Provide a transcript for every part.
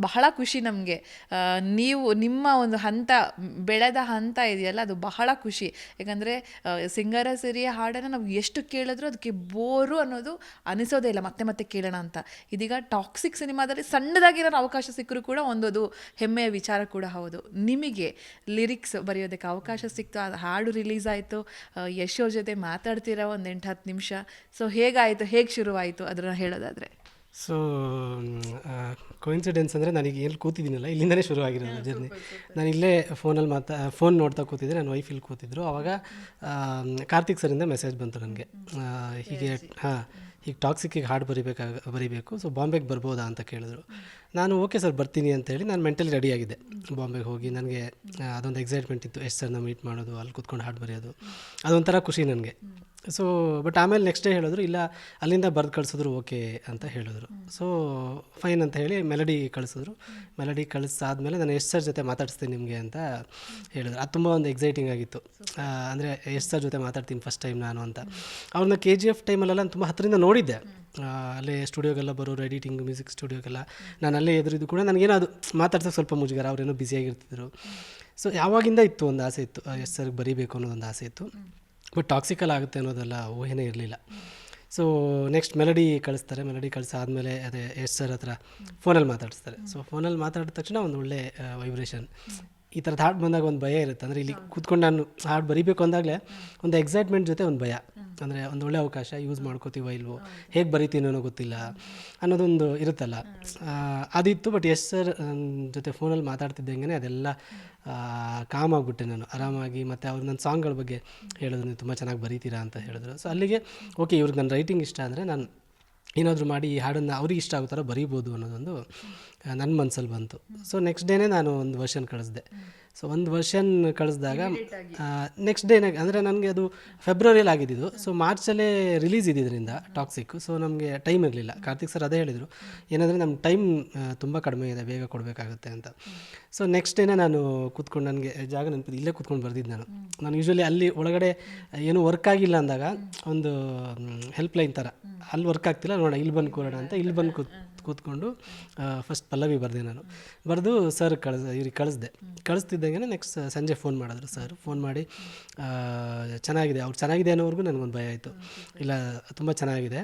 ಬಹಳ ಖುಷಿ ನಮಗೆ. ನೀವು ನಿಮ್ಮ ಒಂದು ಹಂತ ಬೆಳೆದ ಹಂತ ಇದೆಯಲ್ಲ, ಅದು ಬಹಳ ಖುಷಿ. ಯಾಕಂದರೆ ಸಿಂಗರ ಸಿರಿಯ ಹಾಡನ್ನು ನಾವು ಎಷ್ಟು ಕೇಳಿದ್ರೂ ಅದಕ್ಕೆ ಬೋರು ಅನ್ನೋದು ಅನಿಸೋದೇ ಇಲ್ಲ, ಮತ್ತೆ ಮತ್ತೆ ಕೇಳೋಣ ಅಂತ. ಇದೀಗ ಟಾಕ್ಸಿಕ್ ಸಿನಿಮಾದಲ್ಲಿ ಸಣ್ಣದಾಗಿ ನಾನು ಅವಕಾಶ ಸಿಕ್ಕರೂ ಕೂಡ ಒಂದೊಂದು ಹೆಮ್ಮೆಯ ವಿಚಾರ ಕೂಡ ಹೌದು. ನಿಮಗೆ ಲಿರಿಕ್ಸ್ ಬರೆಯೋದಕ್ಕೆ ಅವಕಾಶ ಸಿಕ್ತು, ಅದು ಹಾಡು ರಿಲೀಸ್ ಆಯಿತು, ಯಶ್ ಅವ್ರ ಜೊತೆ ಮಾತಾಡ್ತೀರಾ ಒಂದು 8-10 ನಿಮಿಷ. ಸೊ ಹೇಗಾಯಿತು, ಹೇಗೆ ಶುರುವಾಯಿತು ಅದನ್ನು ಹೇಳೋದಾದರೆ? ಸೊ ಕೋಇನ್ಸಿಡೆನ್ಸ್ ಅಂದರೆ ನನಗೆ ಎಲ್ಲಿ ಕೂತಿದ್ದೀನಲ್ಲ ಇಲ್ಲಿಂದನೇ ಶುರು ಆಗಿರೋದು ಜರ್ನಿ. ನಾನು ಇಲ್ಲೇ ಫೋನ್ ನೋಡ್ತಾ ಕೂತಿದ್ದೆ, ನನ್ನ ವೈಫ್ ಇಲ್ಲಿ ಕೂತಿದ್ರು. ಆವಾಗ ಕಾರ್ತಿಕ್ ಸರಿಂದ ಮೆಸೇಜ್ ಬಂತು ನನಗೆ, ಹೀಗೆ ಹೀಗೆ ಟಾಕ್ಸಿಕ್ಕಿಗೆ ಹಾಡು ಬರೀಬೇಕು, ಸೊ ಬಾಂಬೆಗೆ ಬರ್ಬೋದಾ ಅಂತ ಕೇಳಿದ್ರು. ನಾನು ಓಕೆ ಸರ್ ಬರ್ತೀನಿ ಅಂತೇಳಿ ನಾನು ಮೆಂಟಲಿ ರೆಡಿಯಾಗಿದ್ದೆ. ಬಾಂಬೆಗೆ ಹೋಗಿ ನನಗೆ ಅದೊಂದು ಎಕ್ಸೈಟ್ಮೆಂಟ್ ಇತ್ತು, ಎಷ್ಟು ಸರ್ನ ಮೀಟ್ ಮಾಡೋದು, ಅಲ್ಲಿ ಕೂತ್ಕೊಂಡು ಹಾಡು ಬರೆಯೋದು, ಅದೊಂಥರ ಖುಷಿ ನನಗೆ. ಸೊ ಬಟ್ ಆಮೇಲೆ ನೆಕ್ಸ್ಟ್ ಡೇ ಹೇಳಿದ್ರು, ಇಲ್ಲ ಅಲ್ಲಿಂದ ಬರೆದು ಕಳಿಸಿದ್ರು ಓಕೆ ಅಂತ ಹೇಳಿದ್ರು. ಸೊ ಫೈನ್ ಅಂತ ಹೇಳಿ ಮೆಲಡಿ ಕಳಿಸಿದ್ರು. ಮೆಲಡಿ ಕಳಿಸಾದ್ಮೇಲೆ ನಾನು ಯಶ್ ಸರ್ ಜೊತೆ ಮಾತಾಡಿಸ್ತೀನಿ ನಿಮಗೆ ಅಂತ ಹೇಳಿದ್ರು. ಅದು ತುಂಬ ಒಂದು ಎಕ್ಸೈಟಿಂಗ್ ಆಗಿತ್ತು. ಅಂದರೆ ಯಶ್ ಸರ್ ಜೊತೆ ಮಾತಾಡ್ತೀನಿ ಫಸ್ಟ್ ಟೈಮ್ ನಾನು ಅಂತ. ಅವ್ರನ್ನ KGF ಟೈಮಲ್ಲೆಲ್ಲ ತುಂಬ ಹತ್ತಿರದಿಂದ ನೋಡಿದ್ದೆ. ಅಲ್ಲೇ ಸ್ಟುಡಿಯೋಗೆಲ್ಲ ಬರೋರು, ಎಡಿಟಿಂಗ್ ಮ್ಯೂಸಿಕ್ ಸ್ಟುಡಿಯೋಗೆಲ್ಲ ನಾನು ಅಲ್ಲೇ ಎದುರಿದ್ದು ಕೂಡ ನನಗೇನೋ ಅದು ಮಾತಾಡ್ಸೋಕೆ ಸ್ವಲ್ಪ ಮುಜುಗರ, ಅವರೇನೋ ಬ್ಯುಸಿಯಾಗಿರ್ತಿದ್ರು. ಸೊ ಯಾವಾಗಿಂದ ಇತ್ತು ಒಂದು ಆಸೆ ಇತ್ತು, ಯಶ್ ಸರ್ಗೆ ಬರೀಬೇಕು ಅನ್ನೋದೊಂದು ಆಸೆ ಇತ್ತು. ಬಟ್ ಟಾಕ್ಸಿಕಲ್ ಆಗುತ್ತೆ ಅನ್ನೋದೆಲ್ಲ ಊಹೆನೇ ಇರಲಿಲ್ಲ. ಸೊ ನೆಕ್ಸ್ಟ್ ಮೆಲಡಿ ಕಳಿಸ್ತಾರೆ. ಮೆಲಡಿ ಕಳಿಸಾದ್ಮೇಲೆ ಅದೇ ಯಶ್ ಸರ್ ಹತ್ರ ಫೋನಲ್ಲಿ ಮಾತಾಡಿಸ್ತಾರೆ. ಸೊ ಫೋನಲ್ಲಿ ಮಾತಾಡಿದ ತಕ್ಷಣ ಒಂದು ಒಳ್ಳೆ ವೈಬ್ರೇಷನ್. ಈ ಥರದ್ದು ಹಾಡು ಬಂದಾಗ ಒಂದು ಭಯ ಇರುತ್ತೆ. ಅಂದರೆ ಇಲ್ಲಿ ಕೂತ್ಕೊಂಡು ನಾನು ಹಾಡು ಬರೀಬೇಕು ಅಂದಾಗಲೇ ಒಂದು ಎಕ್ಸೈಟ್ಮೆಂಟ್ ಜೊತೆ ಒಂದು ಭಯ, ಅಂದರೆ ಒಂದು ಒಳ್ಳೆ ಅವಕಾಶ ಯೂಸ್ ಮಾಡ್ಕೋತೀವೋ ಇಲ್ವೋ, ಹೇಗೆ ಬರೀತೀನೋ ಗೊತ್ತಿಲ್ಲ ಅನ್ನೋದೊಂದು ಇರುತ್ತಲ್ಲ, ಅದಿತ್ತು. ಬಟ್ ಯಶ್ ಸರ್ ಜೊತೆ ಫೋನಲ್ಲಿ ಮಾತಾಡ್ತಿದ್ದಂಗೆ ಅದೆಲ್ಲ ಕಾಮ್ ಆಗಿಬಿಟ್ಟೆ ನಾನು ಆರಾಮಾಗಿ. ಮತ್ತು ಅವ್ರು ನನ್ನ ಸಾಂಗ್ಗಳ ಬಗ್ಗೆ ಹೇಳಿದ್ರು, ನೀವು ತುಂಬ ಚೆನ್ನಾಗಿ ಬರೀತೀರಾ ಅಂತ ಹೇಳಿದ್ರು. ಸೊ ಅಲ್ಲಿಗೆ ಓಕೆ, ಇವ್ರಿಗೆ ನನ್ನ ರೈಟಿಂಗ್ ಇಷ್ಟ ಅಂದರೆ ನಾನು ಏನಾದರೂ ಮಾಡಿ ಈ ಹಾಡನ್ನು ಅವ್ರಿಗೆ ಇಷ್ಟ ಆಗೋ ಥರ ಬರೀಬೋದು ಅನ್ನೋದೊಂದು ನನ್ನ ಮನಸ್ಸಲ್ಲಿ ಬಂತು. ಸೊ ನೆಕ್ಸ್ಟ್ ಡೇನೇ ನಾನು ಒಂದು ವರ್ಷನ್ ಕಳಿಸ್ದೆ. ಸೊ ಒಂದು ವರ್ಷನ್ ಕಳಿಸಿದಾಗ ನೆಕ್ಸ್ಟ್ ಡೇನೇ, ಅಂದರೆ ನನಗೆ ಅದು ಫೆಬ್ರವರಿಯಲ್ಲಿ ಆಗಿದ್ದು. ಸೊ ಮಾರ್ಚಲ್ಲೇ ರಿಲೀಸ್ ಇದ್ದಿದ್ದರಿಂದ ಟಾಕ್ಸಿಕ್. ಸೊ ನಮಗೆ ಟೈಮ್ ಇರಲಿಲ್ಲ. ಕಾರ್ತಿಕ್ ಸರ್ ಅದೇ ಹೇಳಿದರು, ಏನಂದರೆ ನಮ್ಮ ಟೈಮ್ ತುಂಬ ಕಡಿಮೆ ಇದೆ, ಬೇಗ ಕೊಡಬೇಕಾಗುತ್ತೆ ಅಂತ. ಸೊ ನೆಕ್ಸ್ಟ್ ಡೇನೇ ನಾನು ಕೂತ್ಕೊಂಡು, ನನಗೆ ಜಾಗ ನೆನಪಿದೆ, ಇಲ್ಲೇ ಕೂತ್ಕೊಂಡು ಬರ್ದಿದ್ದು ನಾನು ಯೂಶ್ವಲಿ ಅಲ್ಲಿ ಒಳಗಡೆ ಏನೂ ವರ್ಕ್ ಆಗಿಲ್ಲ ಅಂದಾಗ ಒಂದು ಹೆಲ್ಪ್ಲೈನ್ ಥರ, ಅಲ್ಲಿ ವರ್ಕ್ ಆಗ್ತಿಲ್ಲ ನೋಡೋಣ ಇಲ್ಲಿ ಬಂದು ಕೂರೋಣ ಅಂತ ಇಲ್ಲಿ ಬಂದು ಕೂತ್ಕೊಂಡು ಫಸ್ಟ್ ಪಲ್ಲವಿ ಬರೆದೆ. ನಾನು ಬರೆದು ಸರ್ ಇವ್ರಿಗೆ ಕಳಿಸ್ತಿದ್ದಂಗೆ ನೆಕ್ಸ್ಟ್ ಸಂಜೆ ಫೋನ್ ಮಾಡಿದ್ರು ಸರ್. ಫೋನ್ ಮಾಡಿ ಚೆನ್ನಾಗಿದೆ, ಅವ್ರು ಚೆನ್ನಾಗಿದೆ ಅನ್ನೋವರೆಗೂ ನನಗೊಂದು ಭಯ ಆಯಿತು. ಇಲ್ಲ ತುಂಬ ಚೆನ್ನಾಗಿದೆ,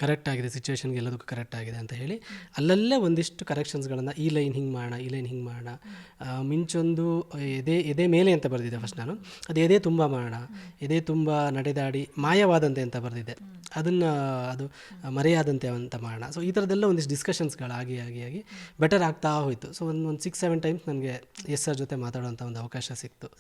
ಕರೆಕ್ಟ್ ಆಗಿದೆ, ಸಿಚುವೇಶನ್ಗೆ ಎಲ್ಲದಕ್ಕೂ ಕರೆಕ್ಟ್ ಆಗಿದೆ ಅಂತ ಹೇಳಿ ಅಲ್ಲಲ್ಲೇ ಒಂದಿಷ್ಟು ಕರೆಕ್ಷನ್ಸ್ಗಳನ್ನು, ಈ ಲೈನ್ ಹಿಂಗೆ ಮಾಡೋಣ, ಈ ಲೈನ್ ಹಿಂಗೆ ಮಾಡೋಣ, ಮಿಂಚೊಂದು ಎದೆ ಮೇಲೆ ಅಂತ ಬರೆದಿದ್ದೆ ಫಸ್ಟ್ ನಾನು. ಅದು ಎದೆ ತುಂಬ ಮಾಡೋಣ, ಎದೆ ತುಂಬ ನಡೆದಾಡಿ ಮಾಯವಾದಂತೆ ಅಂತ ಬರೆದಿದ್ದೆ, ಅದು ಮರೆಯಾದಂತೆ ಅಂತ ಮಾಡೋಣ. ಸೊ ಈ ಥರದ್ದೆಲ್ಲ ಒಂದಿಷ್ಟು ಡಿಸ್ಕಷನ್ಸ್ಗಳು ಆಗಿ ಬೆಟರ್ ಆಗ್ತಾ ಹೋಯಿತು. ಸೊ ಒಂದು 6-7 ಟೈಮ್ಸ್ ನನಗೆ ಯಶ್ ಸರ್ ಜೊತೆ ಮಾತಾಡೋಂಥ ಒಂದು ಅವಕಾಶ ಸಿಕ್ತು.